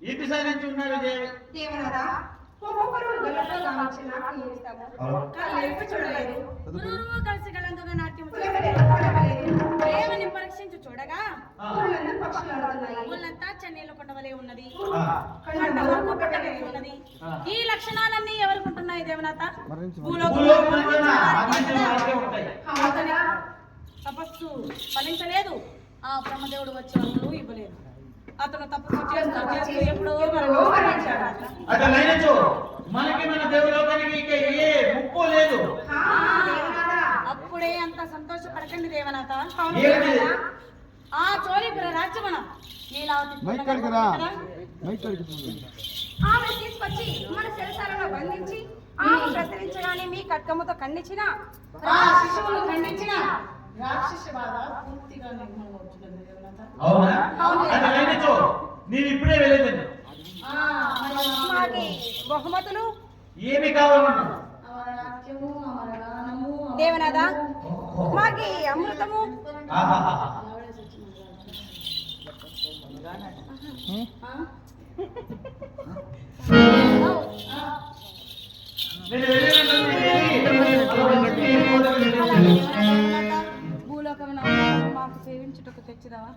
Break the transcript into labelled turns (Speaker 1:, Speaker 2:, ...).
Speaker 1: ఇంటి సాధించి ఉన్నారు
Speaker 2: దేవనారా ఒక్కొక్కరు గల్లతో కావచ్చు నాట్యం చేస్తాము కానీ చూడలేదు
Speaker 3: గురువు కలిసి గలందుగా నాట్యం ప్రేమని పరీక్షించి చూడగా ముళ్ళంతా చెన్నీళ్ళు కొండవలే ఉన్నది ఉన్నది ఈ లక్షణాలన్నీ ఎవరికి ఉంటున్నాయి దేవనాథ తపస్సు ఫలించలేదు ఆ బ్రహ్మదేవుడు వచ్చి వస్తువు ఇవ్వలేదు అతను తపస్సు చేస్తూ ఎప్పుడో
Speaker 1: మనకి మన దేవలోకానికి ఏ ముప్పు లేదు.
Speaker 3: అప్పుడే అంత సంతోషపడకండి దేవనాథ. ఆ చోళీపుర రాజ్యమన
Speaker 2: ఆమె తీసుకొచ్చి మన శిరసాలలో బంధించి ఆమె ప్రసరించగానే మీ ఖడ్గముతో ఖండించిన
Speaker 3: శిశువులు ఖండించిన రాక్షస బాధ పూర్తిగా నిర్మూలమవుతుంది దేవనాథ.
Speaker 1: నేను ఇప్పుడే వెళ్ళేదండి.
Speaker 2: మాకి బహుమతులు
Speaker 1: ఏమి కావాలన్నా
Speaker 2: దేవనాథ మాకి అమృతము
Speaker 3: భూలోకం మాకు సేవించుటకు తెచ్చిదావా?